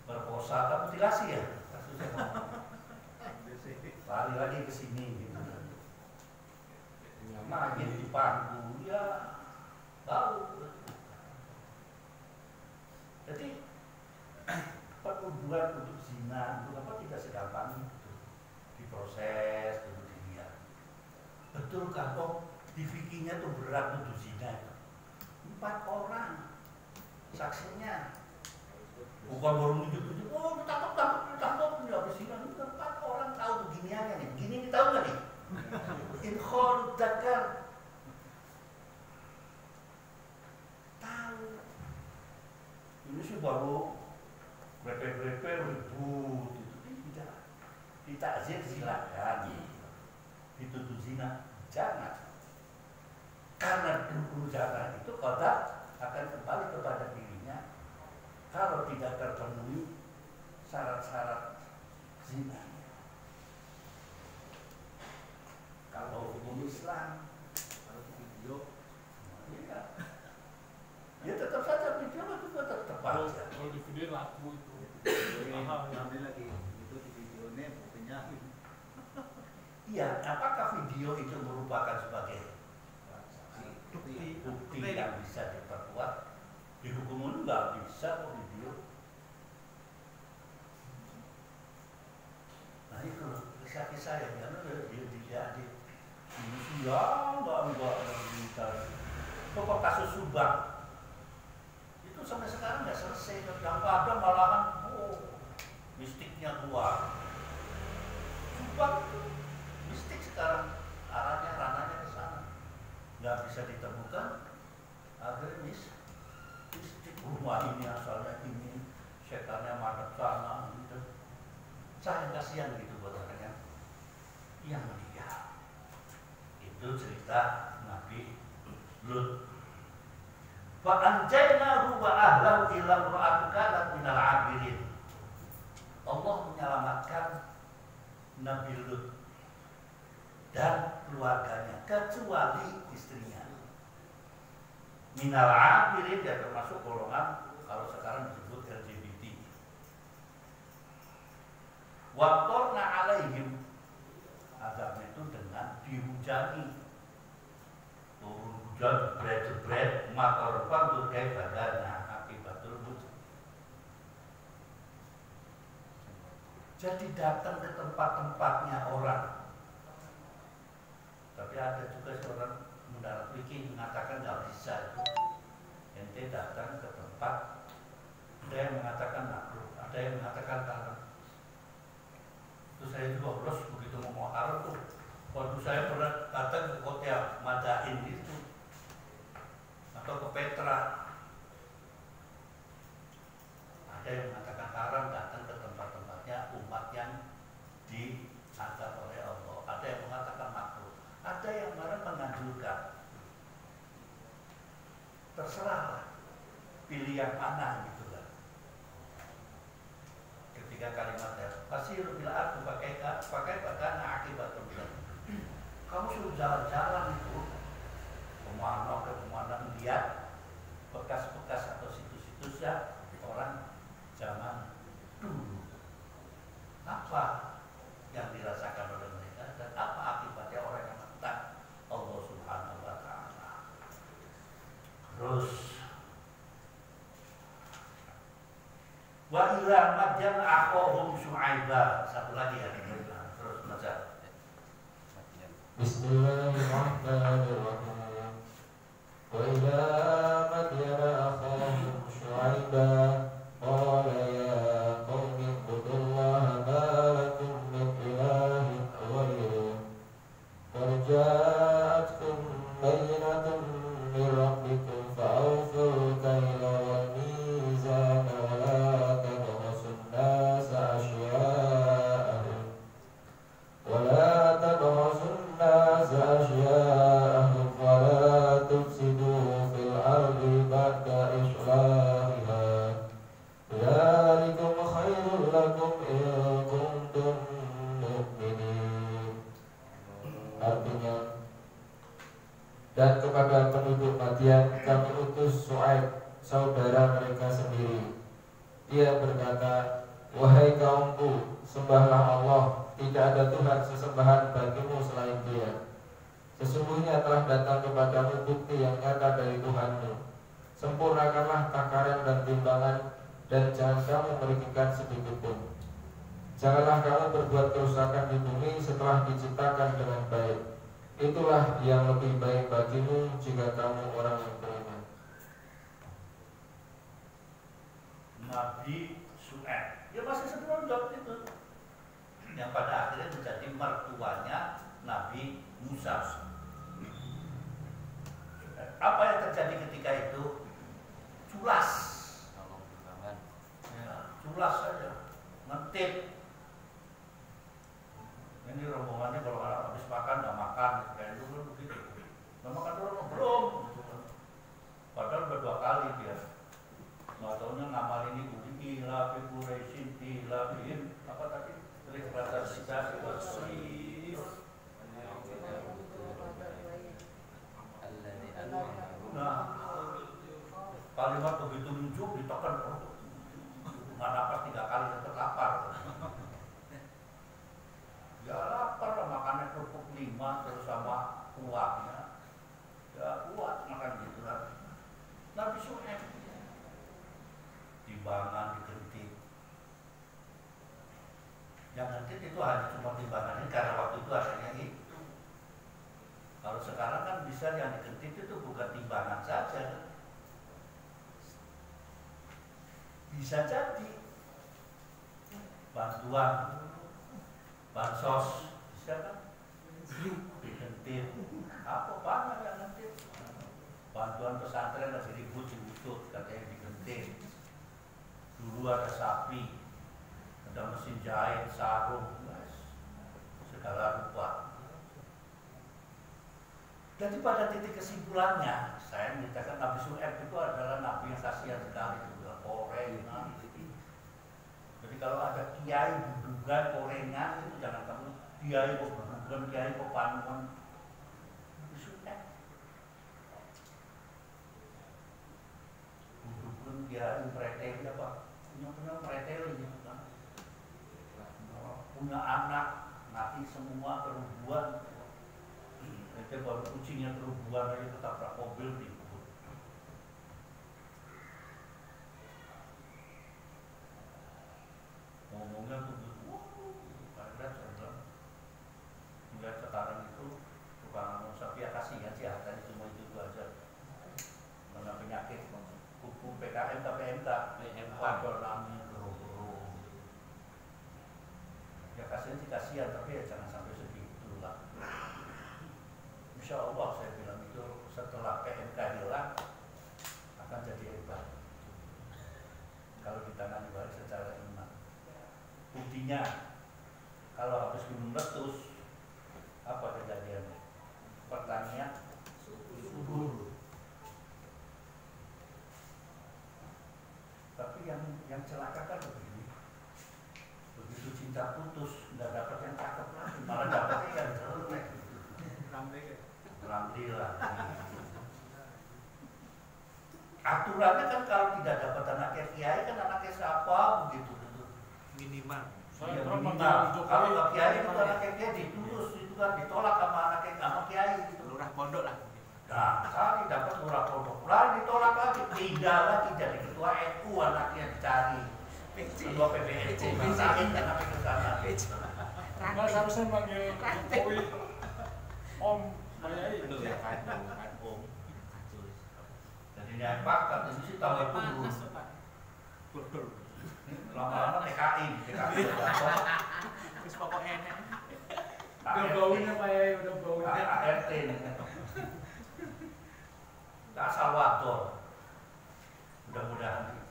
Perkosa, kan mutilasi ya kasusnya. Lari lagi ke sini gitu. Makin di pangku ya tahu. Jadi penuduhan untuk zina untuk apa tidak segampang itu, diproses dulu dilihat betulkah kok di fikihnya tuh berat untuk zina itu 4 orang saksinya, bukan baru nunjuk-nunjuk, oh ditangkap ini habis zina, 4 orang tahu beginiannya nih, begini ini tahu nggak nih? Inkhol dakar tahu, ini sih baru grepe-grepe ribut itu tidak, ditakzir silakan, dituduh zina jangan, karena hukum zina itu kodak akan kembali kepada dirinya kalau tidak terpenuhi syarat-syarat zina. Kalau hukum Islam, kalau video, ya tetap saja video itu tetap aja. Kalau di video laku itu. Ambil lagi itu di videonya buktinya. Iya, apakah video itu merupakan sebagai bukti yang bisa diperkuat? Di hukum nggak bisa kok video. Nah itu kisah-kisah yang dia di Indonesia enggak bisa. Pokok kasus Subang itu sampai sekarang nggak selesai. Yang ada malahan mistiknya keluar. Subang itu mistik sekarang arahnya ranahnya ke sana, nggak bisa ditemukan. Akhirnya mistik rumah ini asalnya ini, setannya madep sana gitu. Saya kasihan gitu buat orangnya yang dia. Itu cerita Nabi Lut. Fa'anjaynahu wa ahlahu illa imra'atan kanat minal 'abirin. Allah menyelamatkan Nabi Lut dan keluarganya kecuali istrinya. Minal 'abirin, dia termasuk golongan kalau sekarang disebut LGBT. Waqtarna 'alaihim, azabnya itu dengan dihujani. Turun hujan, jebret-jebret, maka fanzur kaifa kana akibatul mujrim. Jadi datang ke tempat-tempatnya orang. Tapi ada juga seorang mendarat fikih mengatakan nggak bisa itu. Ente datang ke tempat, ada yang mengatakan makruh, ada yang mengatakan haram. Terus saya juga harus begitu ngomong haram tuh. Waktu saya pernah datang ke kota Madain itu atau ke Petra, ada yang mengatakan haram datang ke tempat-tempatnya umat yang diangkat oleh Allah. Ada yang mengatakan makruh, ada yang malah menganjurkan. Terserah pilih yang mana gitu kan. Ketika kalimat Fasirul bil ardi pakai akibat kemudian. Kamu suruh jalan-jalan itu kemana ke kemana lihat bekas-bekas atau situs-situs ya orang zaman dulu. Apa yang dirasakan oleh mereka dan apa akibatnya orang yang menentang Allah Subhanahu wa Ta'ala. Terus wa ila madyan akhahum Syu'aiba, satu lagi ya. Terus baca. Bismillahirrahmanirrahim. Wa ila madyan akhahum Syu'aiba qala ya qaumi ibudullaha ma lakum min ilahin ghairuh qad ja'atkum bayyinatun min rabbikum fa'awful kayla wal mizana wa la tabghasun nasa ashya'ahum wa la tabghasun nasa ashya'ahum wa la tufsidu fil ardi ba'da islahiha dzalikum khairul lakum in kuntum mu'minin. Artinya, dan kepada penduduk Madian kami utus Syuaib, saudara mereka sendiri. Dia berkata, wahai kaumku, sembahlah Allah, tidak ada Tuhan sesembahan bagimu selain Dia. Sesungguhnya telah datang kepadamu bukti yang nyata dari Tuhanmu. Sempurnakanlah takaran dan timbangan, dan jangan kamu merugikan sedikit pun. Janganlah kamu berbuat kerusakan di bumi setelah diciptakan dengan baik. Itulah yang lebih baik bagimu jika kamu orang yang beriman. Nabi Syuaib, ya masih seperondok itu, yang pada akhirnya menjadi mertuanya Nabi Musa. Apa yang terjadi ketika itu? Culas, ya, culas saja, ngetip. Ini rombongannya kalau habis makan nggak makan, kayak dulu begitu. Nggak makan dulu belum, gitu kan. Padahal udah 2 kali dia. Nggak taunya ngamal ini ila fi Quraisyin ila bihim apa tadi? Rihlatas kita wasif. Nah, kalimat begitu lucu ditekan, nggak napas 3 kali tetap lapar. Ya lapar lah, makannya kerupuk 5 terus sama kuahnya. Ya kuat makan gitu kan. Nabi Syuaib timbangan digentit. Yang gentit itu hanya cuma timbangannya karena waktu itu adanya itu. Kalau sekarang kan bisa yang digentit itu bukan timbangan saja. Bisa jadi bantuan bansos, bisa kan? Digentit. Apa banyak yang gentit? Bantuan pesantren lagi ribut diusut, katanya digentit. Dulu ada sapi, ada mesin jahit, sarung, segala rupa. Jadi pada titik kesimpulannya, saya menyatakan Nabi Syuaib itu adalah Nabi yang kasihan sekali, juga koreng. Jadi kalau ada kiai budugan, korengan itu jangan kamu kiai kok budugan, kiai kok panuan. Syuaib. Budugan kiai preteli apa? Punya preteli gitu kan. Punya anak, mati semua kerubuan. Itu baru kucingnya kerubuan aja ketabrak mobil di ngomongnya tuh PKM, PMK, Wadonan, guru-guru. Ya kasihan tapi ya jangan sampai segitu lah. Insya Allah saya bilang itu setelah PMK hilang akan jadi hebat kalau ditangani baik secara iman. Buktinya kalau habis gunung meletus apa kejadiannya? Pertanian subur. Tapi yang celaka kan begini, begitu cinta putus nggak dapat yang cakep lagi, malah dapatnya yang jelek. Alhamdulillah. Aturannya kan kalau tidak dapat anaknya kiai kan anaknya siapa begitu gitu. Minimal. Ya, minimal. Kalau nggak kiai itu anaknya kiai ditulus itu kan ditolak sama anaknya sama kiai gitu. Lurah pondok lah. Nah, kali dapat lurah pondok lah ditolak lagi, pindah lagi jadi ketua NU anaknya dicari. Ketua PBNU masakin kan sampai ke sana. Nggak seharusnya manggil Jokowi Om Mayai. Kan Om. Jadi dia pakat itu sih tahu itu dulu. Betul. Lama-lama TKI. Terus pokoknya enak. Udah baunya Mayai, udah baunya. ART tak Salwador. Mudah-mudahan.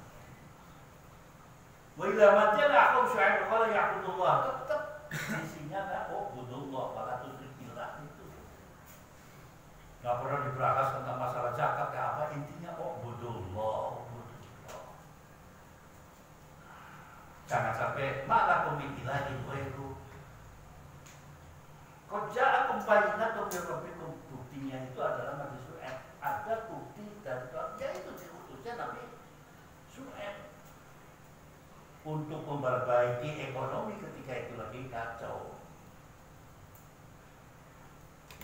Wa ila matjala akum syu'aib qala ya'budullah, tetap isinya enggak budullah wala tusyrik billah itu. Enggak pernah dibahas tentang masalah zakat kayak apa, intinya budullah. Jangan sampai malakum min ilahin ghairu. Qad ja'akum bayyinatun min rabbikum, buktinya itu adalah Nabi Syu'aib. Ada bukti dari Tuhan, yaitu diutusnya Nabi Syu'aib untuk memperbaiki ekonomi ketika itu lagi kacau.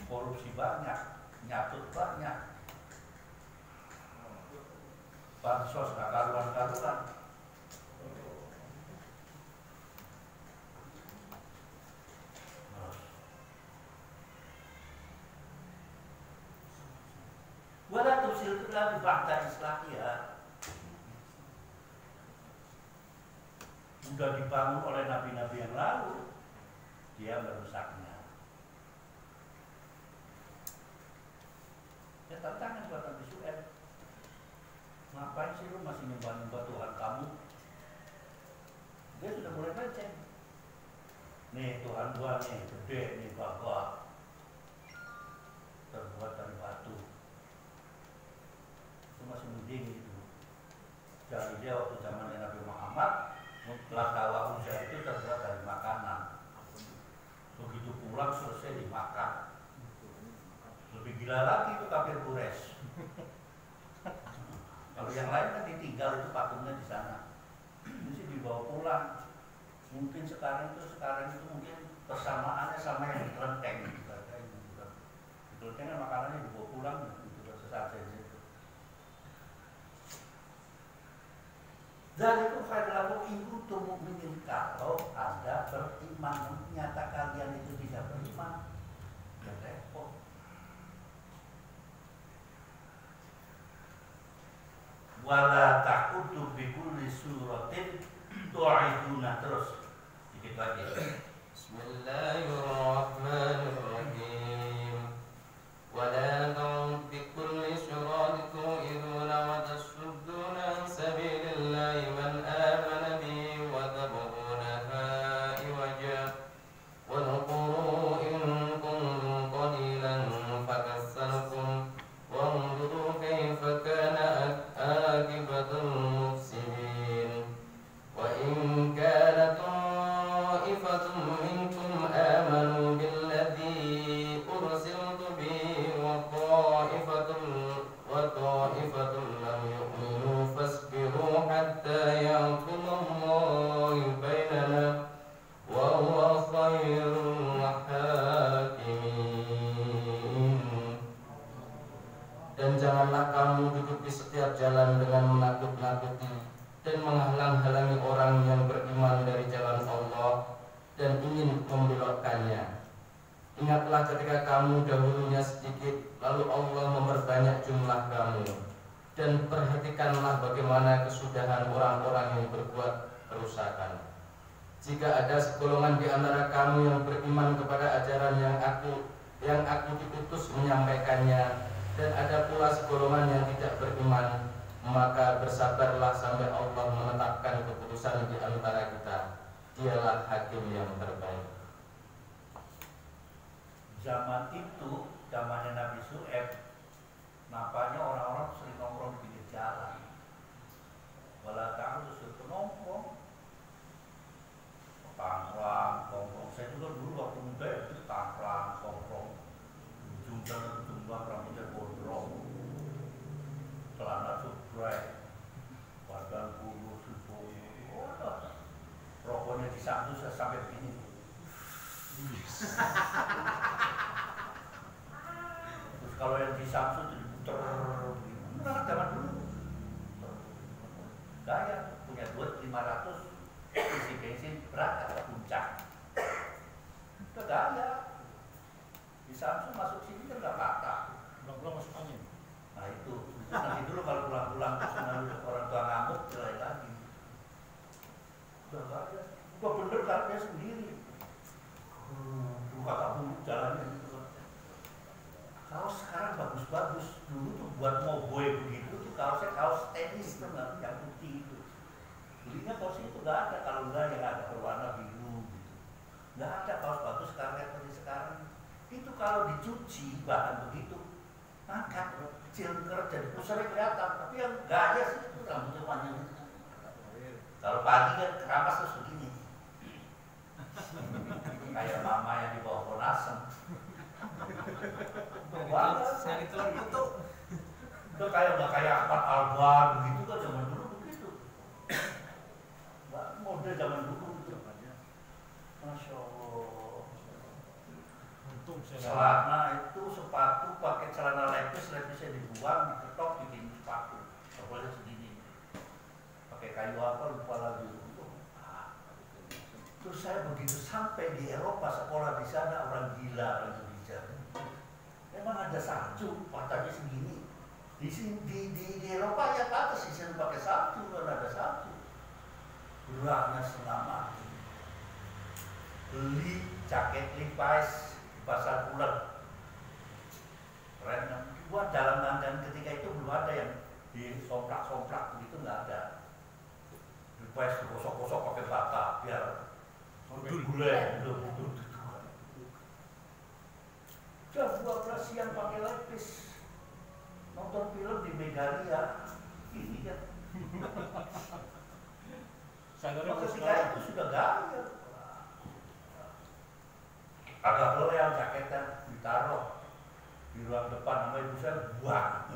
Korupsi banyak, nyatut banyak, bansos gak karuan-karuan. Wala tusillah ba'da islahiyah. Sudah dibangun oleh nabi-nabi yang lalu, dia merusaknya. Ya tantangan buat Nabi Syu'aib. Ngapain sih lu masih nyembah-nyembah Tuhan kamu? Dia sudah mulai melenceng. Nih Tuhan gua nih, gede nih bahwa terbuat dari batu. Itu masih mending gitu. Jadi dia waktu zamannya Nabi Muhammad, Latawa Uzza itu terbuat dari makanan. Begitu pulang selesai dimakan. Lebih gila lagi itu kafir Quraisy. Kalau yang lain kan ditinggal itu patungnya di sana. Ini sih dibawa pulang. Mungkin sekarang itu mungkin persamaannya sama yang di kelenteng. Di kelenteng kan makanannya dibawa pulang itu sesaat saja. Dari itu khairu in kuntum mu'minin, kalau Anda beriman, nyata kalian itu tidak beriman, ya repot. Wala taqutu bi kulli suratin tu'iduna, terus dikit lagi. Bismillahirrahmanirrahim. Wala ta'ud bi kulli suratin tu'iduna wa tasudduna an sabilillahi man amana bihi wa tabghunaha iwaja wa naqulu in kuntum qalilan fakassalakum wa anzuru kayfa kana akibatul mufsidin wa in kana ta'ifatun minkum amanu billadhi ursiltu bihi wa ta'ifatun lam yu'minu fasbiru hatta yahkumallahi bainana wa huwa khairul hakimin. Dan janganlah kamu duduk di setiap jalan dengan menakut-nakuti dan menghalang-halangi orang yang beriman dari jalan Allah dan ingin membelokkannya. Ingatlah ketika kamu dahulunya sedikit, lalu Allah memperbanyak jumlah kamu. dan perhatikanlah bagaimana kesudahan orang-orang yang berbuat kerusakan. Jika ada segolongan di antara kamu yang beriman kepada ajaran yang aku diutus menyampaikannya, dan ada pula segolongan yang tidak beriman, maka bersabarlah sampai Allah menetapkan keputusan di antara kita. Dialah hakim yang terbaik. Zaman itu, zamannya Nabi Syuaib, nampaknya orang-orang sering nongkrong di pinggir jalan. Walau tahu suruh penongkrong, tangklang, tongkrong. Saya juga dulu waktu muda itu tangklang, tongkrong, ujung-ujung rambutnya gondrong, celana subrek, badan kurus, rokoknya disatu sampai begini. Terus kalau yang di Samsung itu diputer, benar zaman dulu. Gaya punya duit 500, isi bensin berangkat ke puncak. Itu gaya. Di Samsung masuk sini kan nggak kata. Pulang-pulang masuk angin. Nah itu nanti dulu kalau pulang-pulang terus menurut orang tua ngamuk cerai lagi. Udah gaya. Udah bener karena sendiri. Kata buruk jalannya gitu kan. Kaos sekarang bagus-bagus, dulu tuh buat moboy begitu tuh kaosnya kaos tenis tuh nggak, yang putih itu. Belinya kaos itu nggak ada, kalau nggak yang ada berwarna biru gitu. Nggak ada kaos bagus sekarang seperti sekarang. Itu kalau dicuci bahan begitu, angkat kecil jadi pusarnya kelihatan, tapi yang gaya sih itu rambutnya panjang. Kalau pagi kan keramas terus begini. Kayak mama yang di bawah pohon asem. Sari telur itu. Itu kayak nggak kayak Ahmad Albar begitu kan zaman dulu begitu. Mode zaman dulu gitu. Masya Allah. Untung saya Celana itu sepatu pakai celana lepisnya dibuang, diketok bikin sepatu. Awalnya segini. Pakai kayu apa lupa lagi. Terus saya begitu sampai di Eropa, sekolah di sana orang gila, orang Indonesia. Memang ada salju, patahnya segini. Di Eropa ya atas sih saya pakai salju, kan ada salju. Beratnya setengah mati. Beli jaket Levi's di pasar Pulang. Keren. Buat dalam dan ketika itu belum ada yang di somplak begitu, nggak ada. Levi's digosok-gosok pakai bata biar gulai, jam 12 siang pakai lepis, nonton film di Megaria, ini kan. Ketika itu sudah gaya, agak loyal jaketnya ditaruh di ruang depan sama ibu saya buang.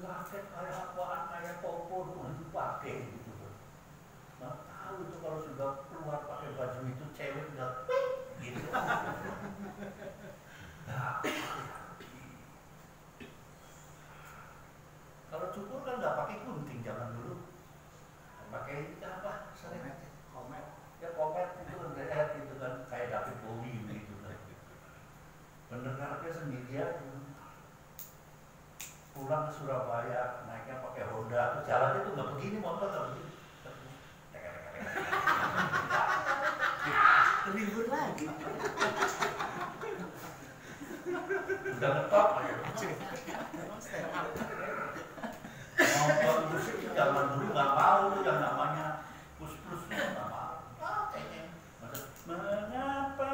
Jaket kayak apaan, kayak popo dipakai gitu. Nggak tahu itu kalau sudah keluar pakai baju itu cewek udah gitu. Nah, kalau cukur kan nggak pakai gunting zaman dulu, pakai apa? Sering komet. Ya komet itu itu kan kayak David Bowie gitu kan. Pendengarnya sendirian. Pulang ke Surabaya naiknya pakai Honda, jalannya tuh nggak begini, motor nggak begini. Libur lagi. Udah ngetop nonton musik zaman dulu nggak mau tuh yang namanya plus nggak mau. Mengapa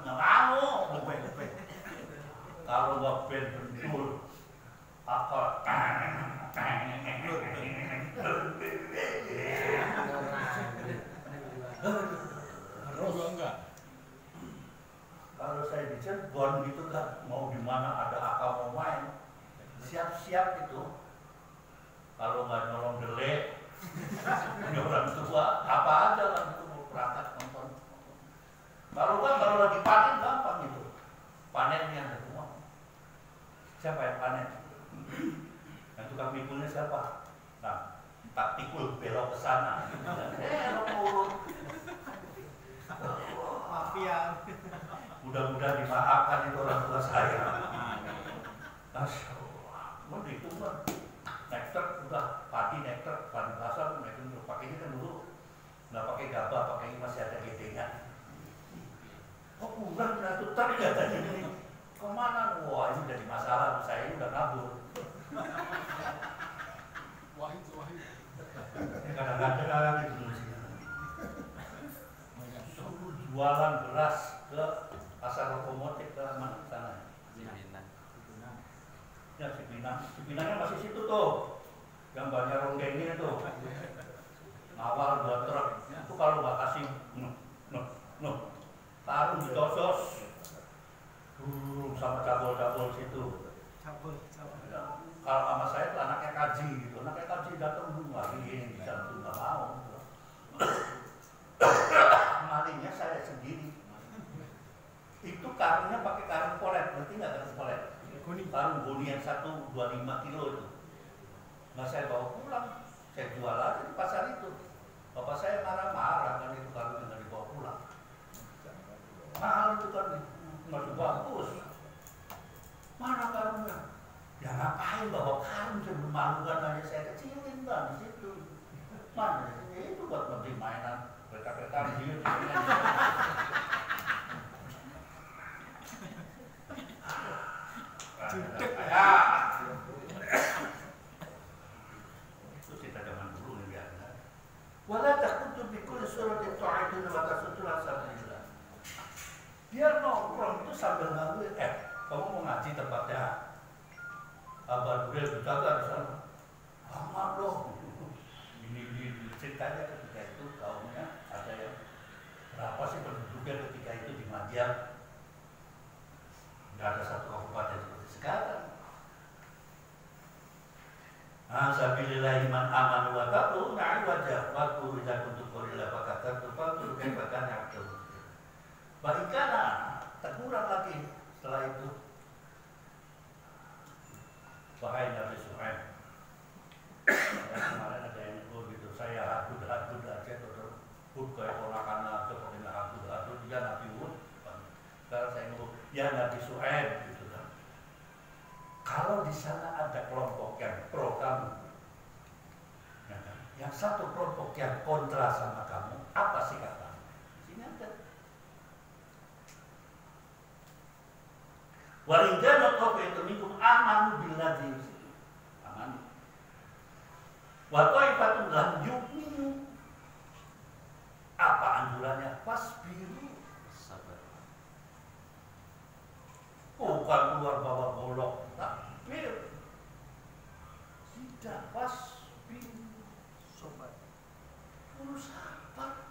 nggak mau? Kalau nggak band betul apa? juga enggak. Kalau saya di Cirebon gitu kan, mau di mana ada akal mau main, siap-siap itu. Kalau nggak nolong delek, punya orang tua, apa aja lah itu mau berangkat nonton. Kalau lagi panen gampang itu, panennya ada semua. Siapa yang panen? Yang tukang pikulnya siapa? Nah, tak pikul belok ke sana. Belok urut. Mafia. Mudah-mudahan dimaafkan itu orang tua saya. Masya Allah. Mau naik truk udah padi naik truk, padi basah naik truk, pakainya kan dulu nggak pakai gabah, pakainya masih ada gedenya. Oh kurang satu truk katanya ini. Kemana? Wah ini jadi masalah, saya ini udah kabur. Wahid. Kadang-kadang gitu sih. Suruh jualan beras ke pasar lokomotif ke mana sana? Ya Cipinangnya masih situ tuh, yang banyak ronggengnya tuh. Ngawal 2 truk, itu kalau nggak kasih, tarung ditosos, sama cabul-cabul situ. Ya, kalau sama saya tuh anaknya kaji gitu, anaknya kaji datang lagi ini bisa tuh nggak mau. Malingnya saya sendiri. Itu karungnya pakai karung polet, ngerti nggak karung polet? Karung boni yang 125 kilo itu. Nggak saya bawa pulang, saya jual aja di pasar itu. Bapak saya marah-marah kan itu karungnya nggak dibawa pulang. Mahal itu kan, masih bagus. Mana karungnya? Ya ngapain bawa karung sebelum malukan aja saya kecilin kan di situ. Mana itu buat membeli mainan kereta-kereta dia. Ya. Itu cerita zaman dulu nih biasa. Wala takutu bikul surat ta'idun wa tasutulah sabilillah. Dia nongkrong itu sambil nganggur, kamu mau ngaji tempatnya Abah Durel berjaga di sana. Lama loh. Ini ceritanya ketika itu kaumnya ada yang berapa sih penduduknya ketika itu di Madian. Nggak ada satu kabupaten seperti sekarang. Sabilillah iman aman wa taqu na'i wajah wa qul idza kuntum qulilla faqat tufatu kaifa kana yaqul. Bahikana teguran lagi setelah itu. Wahai Nabi Suhaib, kemarin ada yang ikut gitu, saya hadud aja terus Hud kayak ponakan aja pokoknya hadud dia Nabi Hud. Sekarang saya ngomong, ya Nabi Suhaib gitu kan. Kalau di sana ada kelompok yang pro kamu, ya kan? Yang satu kelompok yang kontra sama kamu, apa sih kata? Di sini ada. Warijana qawaitu minkum amanu billadzi aman. Wa qaifatun lam yu'minu. Apa anjurannya? Fasbiru, sabar. Bukan keluar bawa golok, takbir. Tidak, fasbiru, sabar. Urus sabar.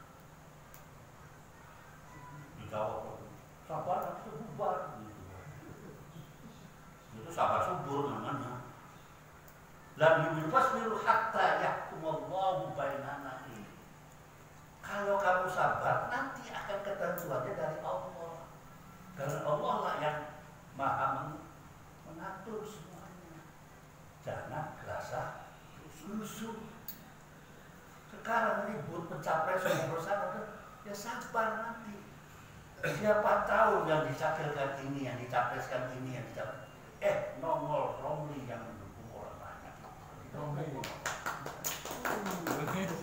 Dijawab, sabar itu bubar. Itu sabar subur namanya. Lam yu'minu fasbiru hatta yahkumallahu bainana. Kalau kamu sabar nanti akan ketentuannya dari Allah. Karena Allah lah yang maha mengatur semuanya. Jangan gerasa rusuh. Sekarang ribut mencapai semua perusahaan, ya sabar nanti. Siapa tahu yang dicapilkan ini, yang dicapreskan ini, yang dicapres. Nongol Romli yang mendukung orang banyak.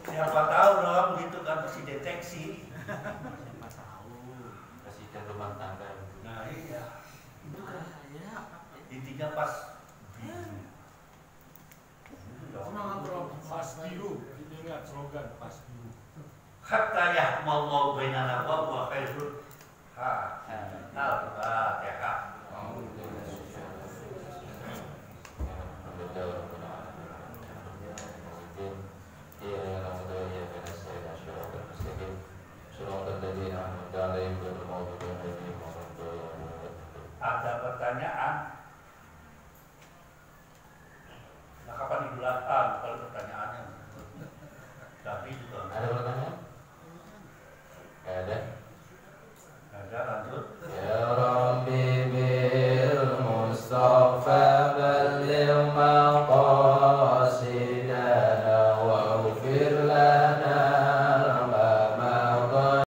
Siapa tahu dong gitu kan mesti deteksi. Siapa tahu presiden rumah tangga. Nah iya, itu kan intinya pas Semangat bro, pas biru. Ingat slogan pas biru. hatta yahkumallahu bainana wa huwa khairul hakimin. Al-Fatihah. Ada pertanyaan?